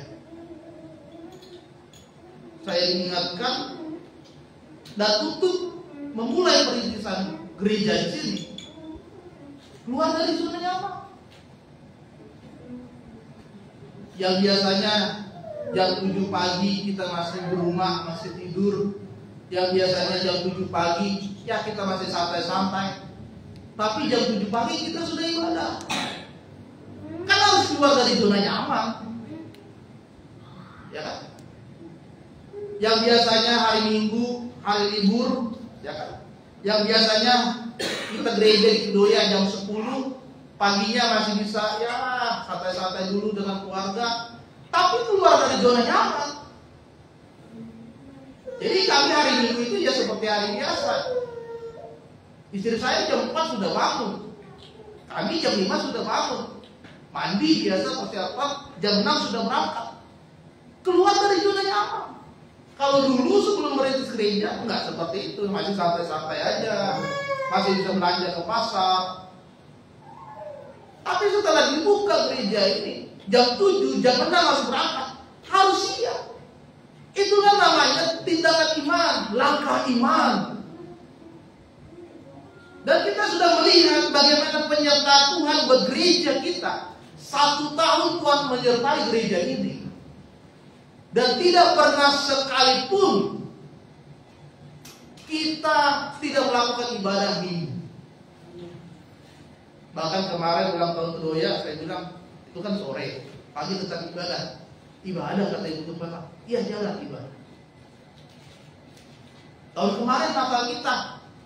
Saya ingatkan dan tutup memulai perintisan gereja di sini. Keluar dari zona nyaman. Yang biasanya jam 7 pagi kita masih di rumah, masih tidur. Yang biasanya jam 7 pagi ya kita masih santai-santai. Tapi jam 7 pagi kita sudah ibadah. Kan harus keluar dari zona nyaman. Ya kan? Yang biasanya hari Minggu, hari libur, ya kan? Yang biasanya kita gereja di Kedoya jam 10, paginya masih bisa ya santai-santai dulu dengan keluarga, tapi keluar dari zona nyaman. Jadi kami hari Minggu itu ya seperti hari biasa. Istri saya jam 4 sudah bangun, kami jam 5 sudah bangun, mandi biasa persiapan, jam 6 sudah berangkat. Keluar dari zona nyaman. Kalau dulu sebelum merintis gereja enggak seperti itu, masih santai-santai aja, masih bisa belanja ke pasar. Tapi setelah dibuka gereja ini, jam 7, jam 6 harus berangkat, harus siap. Itulah namanya tindakan iman, langkah iman. Dan kita sudah melihat bagaimana penyertaan Tuhan buat gereja kita. 1 tahun Tuhan menyertai gereja ini. Dan tidak pernah sekalipun kita tidak melakukan ibadah minggu. Bahkan kemarin ulang tahun Kedoya, saya bilang itu kan sore, pagi tetap ibadah. Ibadah kata ibu bapak, iya jalan ibadah. Tahun kemarin Natal kita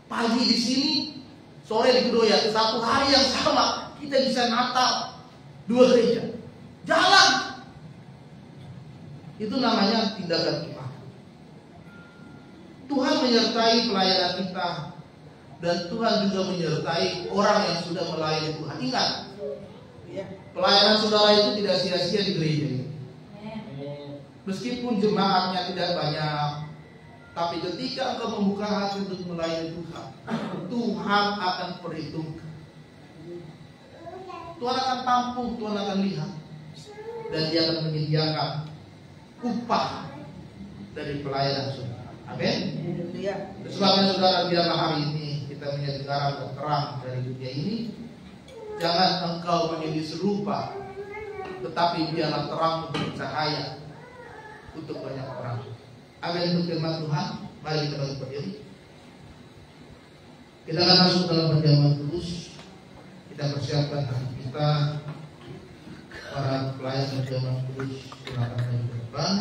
pagi di sini, sore di Kedoya, 1 hari yang sama kita bisa Natal 2 gereja, jalan. Itu namanya tindakan iman. Tuhan menyertai pelayanan kita, dan Tuhan juga menyertai orang yang sudah melayani Tuhan. Ingat, pelayanan saudara itu tidak sia-sia di gereja ini. Meskipun jemaatnya tidak banyak, tapi ketika engkau membuka hati untuk melayani Tuhan, Tuhan akan perhitungkan. Tuhan akan tampung, Tuhan akan lihat, dan Dia akan menyediakan upah dari pelayanan saudara. Amin. Sebabnya saudara, biarlah hari ini kita menjadi garam dan terang dari dunia ini. Jangan engkau menjadi serupa, tetapi biarlah terang untuk cahaya untuk banyak orang. Amin. Untuk firman Tuhan, mari kita berdiri. Kita akan masuk dalam perjamuan kudus. Kita persiapkan hati kita. Para pelayan perjamuan kudus silakan maju ke depan.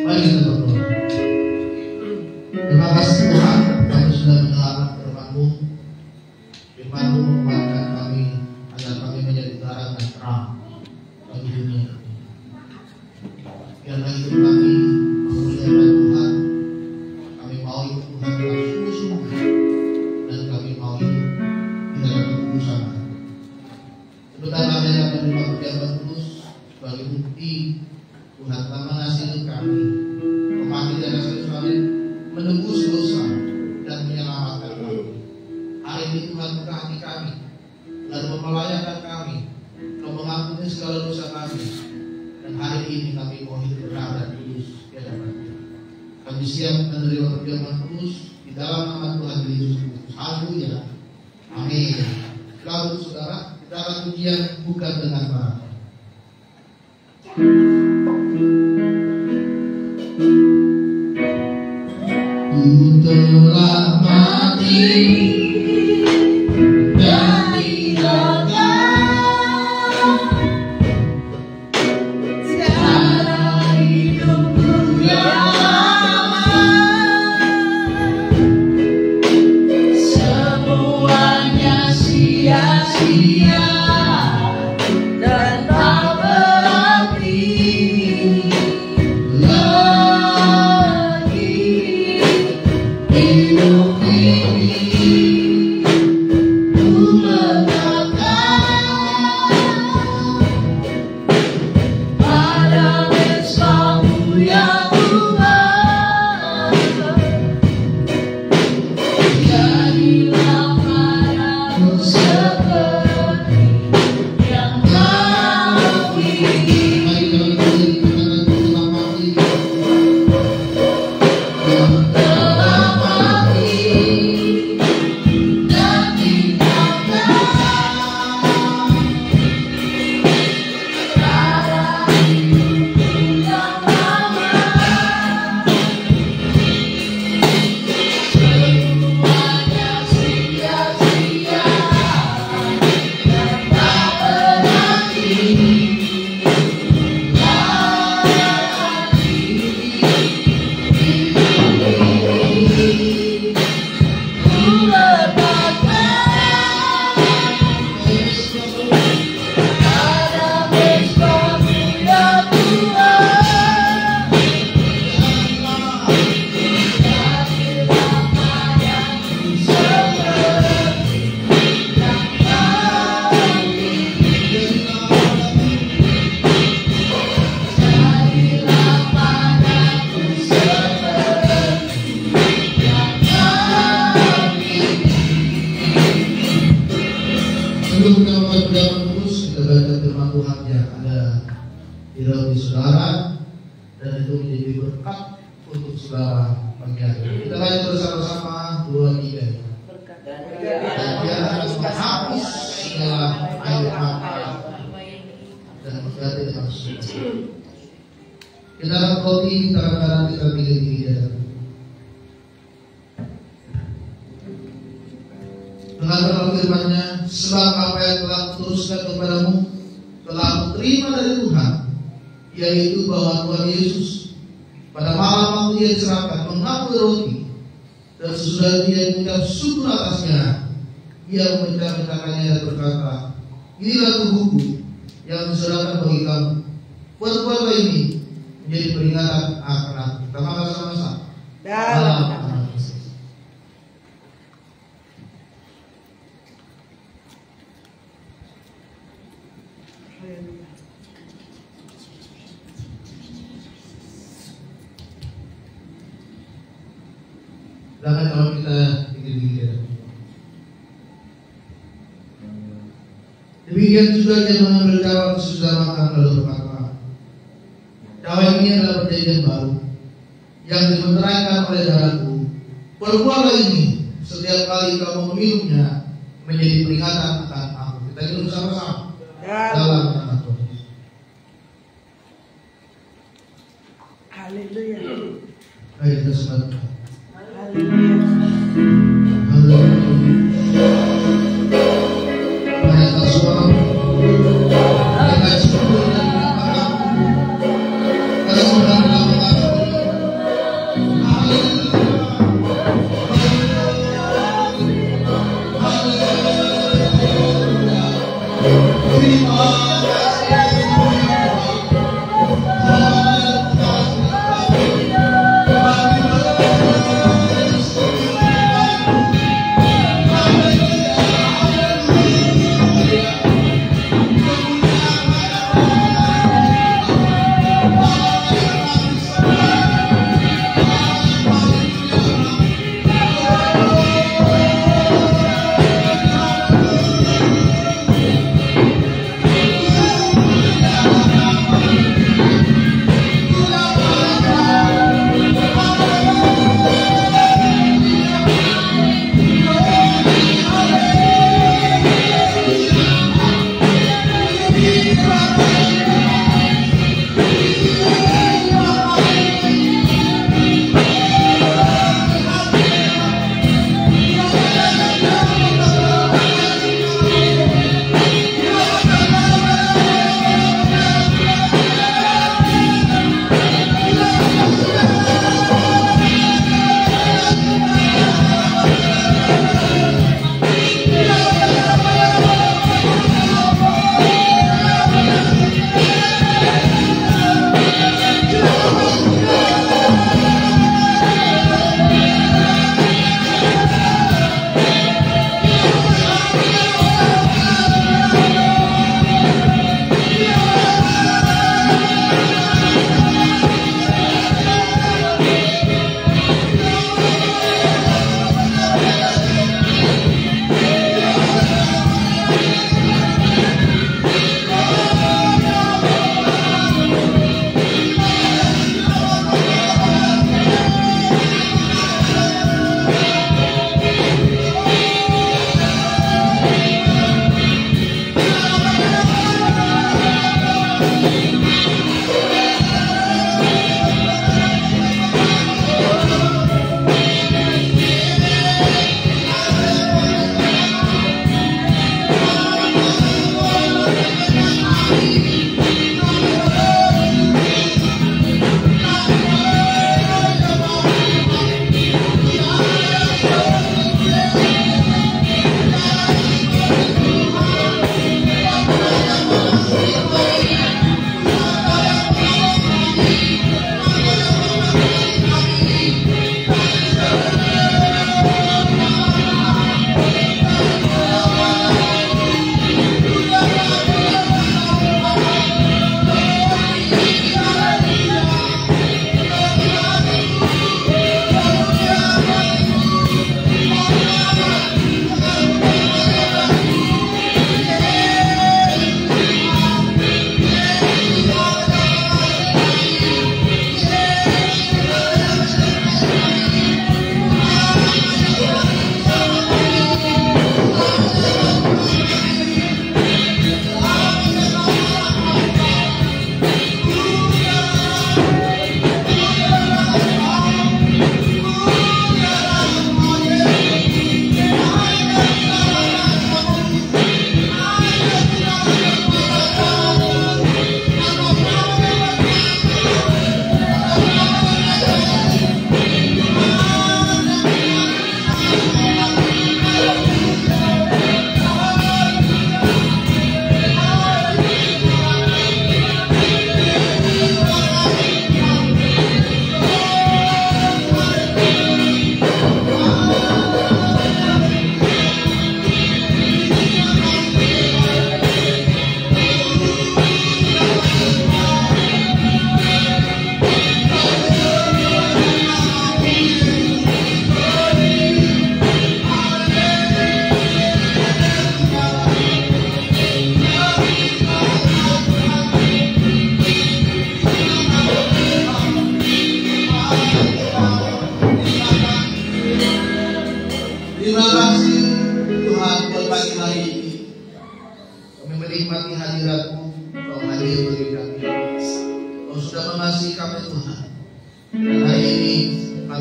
Mari kita berdoa. Terima kasih Tuhan, kami sudah mendengarkan firman-Mu. Firman-Mu menguatkan kami agar kami menjadi terang dan terang bagi dunia ini. Biarlah hidup kami memuliakan Tuhan. Kami mau hidup Tuhan dengan sungguh-sungguh, dan kami mau hidup di dalam kekudusan. Sebentar kami akan menerima perjamuan kudus sebagai bukti Tuhan telah mengasihi kami, memanggil dari Yerusalem, menebus dosa dan menyelamatkan kami. Hari ini Tuhan mengasihi kami, lalu memelayakan kami, dan mengampuni segala dosa kami. Dan hari ini kami mau hidup benar dan kudus di hadapan-Nya. Kami siap menerima perjamuan kudus di dalam nama Tuhan Yesus Kristus. Haleluya. Amin. Lalu saudara, kita akan ujian bukan dengan barat. Ku telah mati dan tinggalkan cara hidupku yang lama. Semuanya sia-sia dan tak berarti lagi hidup ini. Ku letakkan pada mesbah-Mu ya Tuhan. Jadilah padaku seperti yang Kau ingin. Telah mati dan tinggalkan cara hidupku yang lama. Semuanya sia-sia dan tak berarti lagi. Ku letakkan pada mesbah-Mu ya Tuhan. Jadilah padaku seperti yang Kau ingin. Jadilah padaku seperti yang Kau ingin. Sebelum kita mulai perjamuan kudus, kita baca firman Tuhan yang ada di dalam saudara, dan itu menjadi berkat untuk saudara pagi hari ini. Kita lanjut bersama-sama 2, 3. Dan Dia akan menghapus segala air mata dan mengganti dengan sukacita. Kita akan roti, kita akan garam, kita pilih diri di hadapan. Mengatakan firman-Nya, sebab apa yang telah kuteruskan kepadamu telah kuterima dari Tuhan, yaitu bahwa Tuhan Yesus pada malam waktu Ia diserahkan mengambil roti, dan sesudah Dia mengucap syukur atasnya, Ia memecah-mecahkannya dan berkata, inilah tubuhku yang diserahkan bagi kamu. Buat-buatlah ini menjadi peringatan akan aku. Kita makan sama-sama. Dalam nama Yesus. Silakan kalau kita pikir-pikir. Demikian juga dia mengambil cawan sesudah makan lalu berkata, cawan ini adalah perjanjian baru yang dimeteraikan oleh darahku. Perbuatlah ini setiap kali kamu meminumnya menjadi peringatan akan aku. Kita minum sama-sama dalam nama Tuhan. Haleluya. Ayo kita sembah. Haleluya. Haleluya. Banyak suara mereka syukur dan mengatakan karena sudah melakukan terima kasih.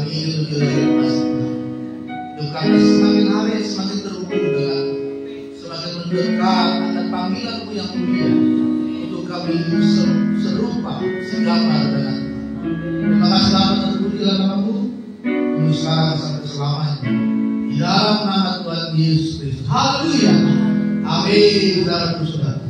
kami lebih masih. Hidup kami semakin hari semakin terhubung dengan, semakin mendekat akan panggilan-Mu yang mulia. Untuk kami serupa, segambar dengan. Terima kasih Bapa, terpujilah nama-Mu dulu sekarang sampai selamanya. Di dalam nama Tuhan Yesus Kristus. Haleluya. Amin. Saudara-saudara.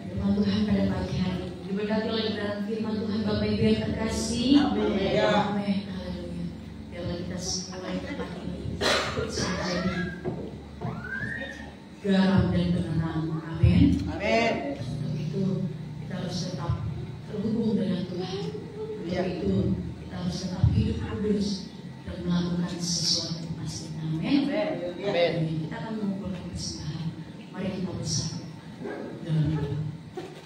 Firman Tuhan pada pagi hari ini diberkati oleh kebenaran firman Tuhan Bapak Ibu yang terkasih. Amin. Amin. Haleluya. Biarlah kita semua yang tempat ini bisa menjadi garam dan penerang. Amin. Amin. Untuk itu kita harus tetap terhubung dengan Tuhan. Untuk itu kita harus tetap hidup kudus dan melakukan sesuatu pasti. Amin. Amin. Kita akan mengumpulkan persembahan. Mari kita bersatu dalam doa.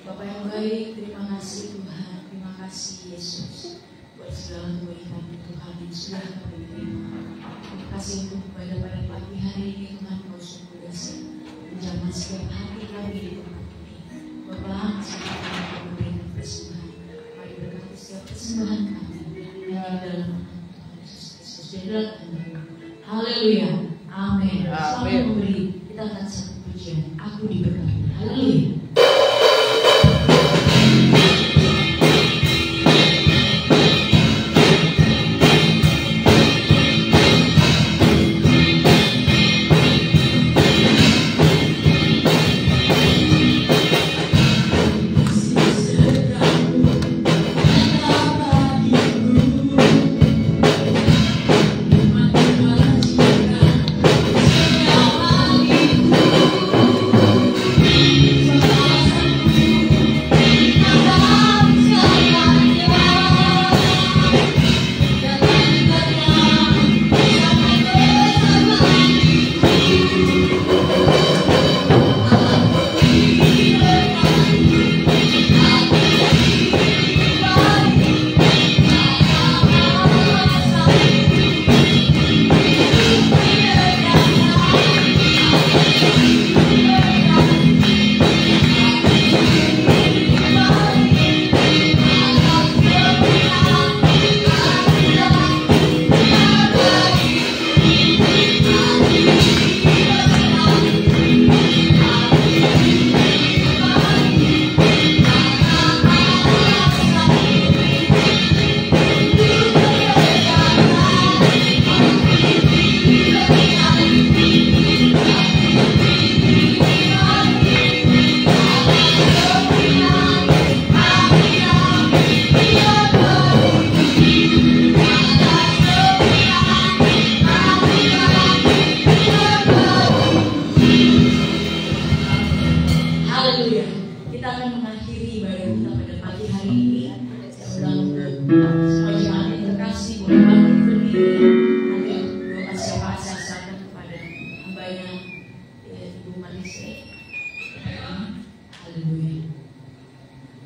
Bapak yang baik, terima kasih Tuhan, terima kasih Yesus buat segala kebaikan Tuhan yang sudah kami terima. Terima kasih untuk pada pagi hari ini Tuhan, Kau sungguh dahsyat menjamah setiap hati kami di tempat ini. Bapak, sekarang kami memberikan persembahan. Mari berkati setiap persembahan kami di dalam nama Tuhan Yesus Kristus. Jadilah Tuhan. Haleluya. Amin. Selalu memberi, kita akan satu pujian. Aku diberkati. Haleluya.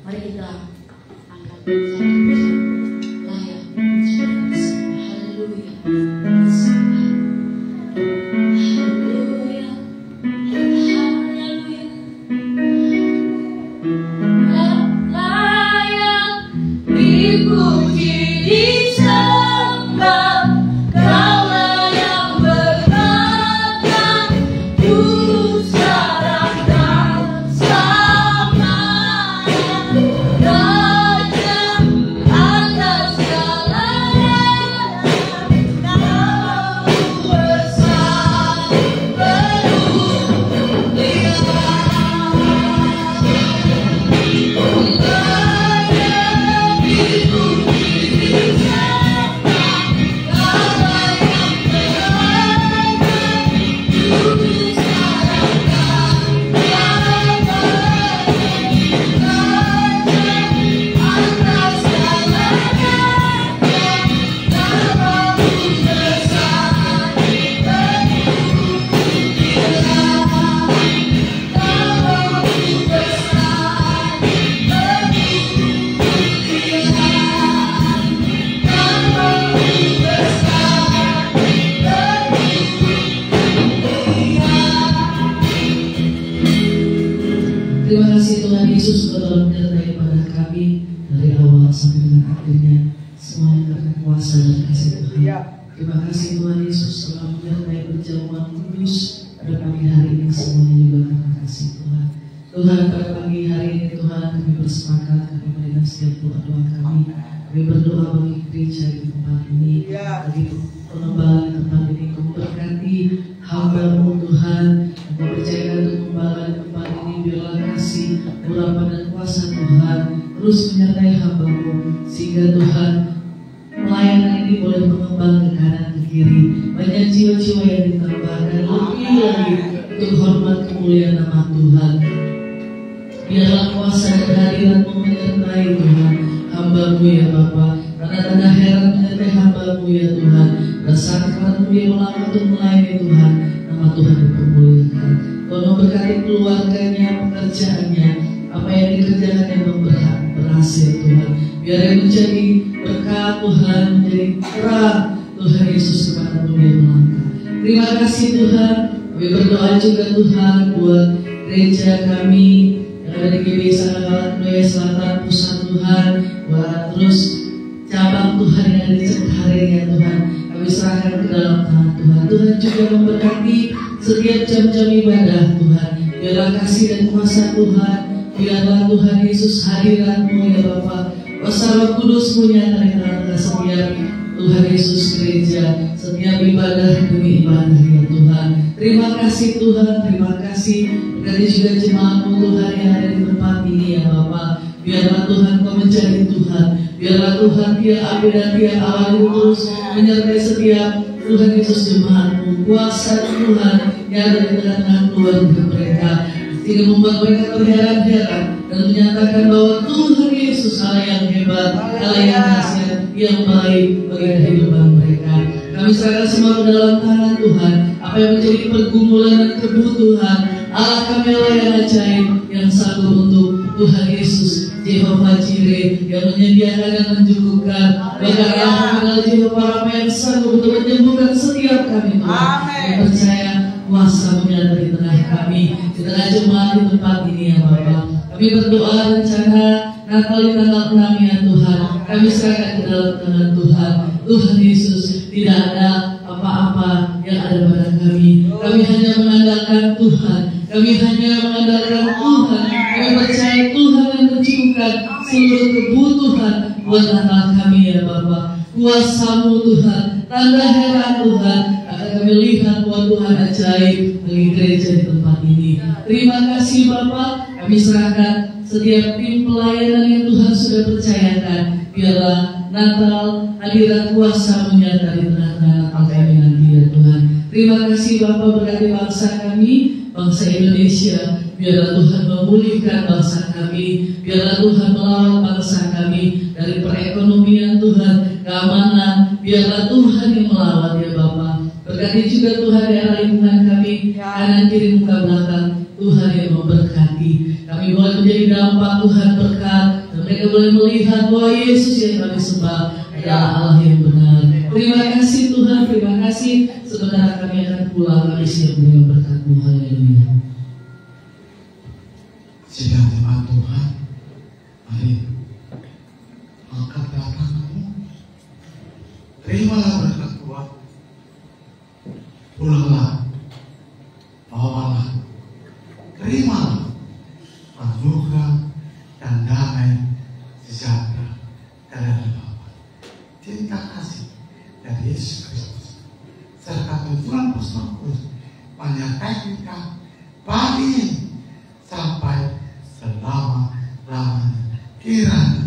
Raja atas segala kasih Tuhan Yesus telah menyertai pada kami dari awal sampai dengan akhirnya, semuanya karena kuasa dan kasih Tuhan. Terima kasih Tuhan Yesus telah menyertai perjamuan kudus pada pagi hari ini, semuanya juga karena kasih Tuhan. Tuhan, pada pagi hari ini Tuhan kami bersepakat, kami mendengar setiap doa-doa kami. Kami berdoa bagi gereja di tempat ini, bagi pengembangan tempat ini. Kau berkati hamba-Mu Tuhan, Kau percayakan untuk pengembangan tempat ini. Biarlah kasih, urapan dan kuasa Tuhan terus menyertai hamba-Mu, sehingga Tuhan pelayanan ini boleh mengembang ke kanan ke kiri. Banyak jiwa-jiwa yang ditambahkan lebih lagi untuk hormat kemuliaan nama Tuhan. Biarlah kuasa dan hadirat-Mu menyertai Tuhan hamba-Mu ya Bapa. Karena tanda heran menyertai hamba-Mu ya Tuhan. Dan saat kemarin dia melangkah untuk melayani Tuhan, nama Tuhan dipermuliakan. Tuhan memberkati keluarganya, pekerjaannya, apa yang dikerjakan yang berhasil Tuhan. Biar yang menjadi berkat Tuhan, menjadi terang Tuhan Yesus kemanapun dia melangkah. Terima kasih Tuhan. Kami berdoa juga Tuhan buat gereja kami yang ada di GBI Sanagalan Selatan Pusat Tuhan, buat terus cabang Tuhan yang ada di Cengkareng ya Tuhan. Kami serahkan ke dalam tangan Tuhan. Tuhan juga memberkati setiap jam-jam ibadah Tuhan. Biarlah kasih dan kuasa Tuhan, biarlah Tuhan Yesus hadirat-Mu ya Bapa. Kuasa Roh Kudus-Mu nyata di tengah-tengah setiap Tuhan Yesus gereja, setiap ibadah demi ibadah ya Tuhan. Terima kasih Tuhan, terima kasih. Berkati juga jemaat-Mu Tuhan yang ada di tempat ini ya Bapa. Biarlah Tuhan Kau menjadi Tuhan. Biarlah Tuhan Dia ambil dan Dia awal terus menyertai setiap Tuhan Yesus jemaat-Mu. Kuasa Tuhan yang ada di tengah-tengah keluarga mereka, sehingga membuat mereka terheran-heran dan menyatakan bahwa Tuhan Yesus Allah yang hebat, Allah yang dahsyat, yang baik bagi kehidupan mereka. Kami serahkan semua ke dalam tangan Tuhan. Apa yang menjadi pergumulan dan kebutuhan, Allah kami Allah yang ajaib, yang sanggup untuk Tuhan Yesus Jehovah Jireh, yang menyediakan dan mencukupkan. Bahkan yang mengenal Jehovah Rafa yang sanggup untuk menyembuhkan setiap kami Tuhan. Kami percaya kuasa menyata di tengah kami, di tengah jemaat di tempat ini ya Bapa. Kami berdoa rencana Natal di tanggal 6 ya Tuhan. Kami serahkan ke dalam tangan Tuhan. Tuhan Yesus, tidak ada apa-apa yang ada pada kami. Kami hanya mengandalkan Tuhan. Kami hanya mengandalkan Tuhan. Kami percaya Tuhan yang mencukupkan seluruh kebutuhan buat Natal kami ya Bapa. Kuasa-Mu Tuhan, tanda heran Tuhan, akan kami lihat bahwa Tuhan ajaib bagi gereja di tempat ini. Terima kasih Bapa. Kami serahkan setiap tim pelayanan yang Tuhan sudah percayakan. Biarlah Natal hadirat kuasa menyata di tengah-tengah Natal kami nanti ya Tuhan. Terima kasih Bapa, berkati bangsa kami, bangsa Indonesia. Biarlah Tuhan memulihkan bangsa kami. Biarlah Tuhan melawat bangsa kami dari perekonomian Tuhan, keamanan. Biarlah Tuhan yang melawat ya Bapa. Berkati juga Tuhan daerah lingkungan kami, kanan kiri muka belakang. Tuhan yang memberkati. Kami boleh menjadi dampak Tuhan berkat, dan mereka boleh melihat bahwa Yesus yang kami sembah adalah Allah yang benar. Terima kasih Tuhan, terima kasih. Sebentar kami akan pulang, kami siap menerima berkat-Mu. Haleluya. Sidang jemaat Tuhan, mari angkat tanganmu, terimalah berkat Tuhan, pulanglah, bawalah, terimalah anugerah dan damai sejahtera dari Bapa, cinta kasih dari Yesus Kristus, serta Tuhan Yesus menyertai kita pagi sampai selama-lamanya. Kiranya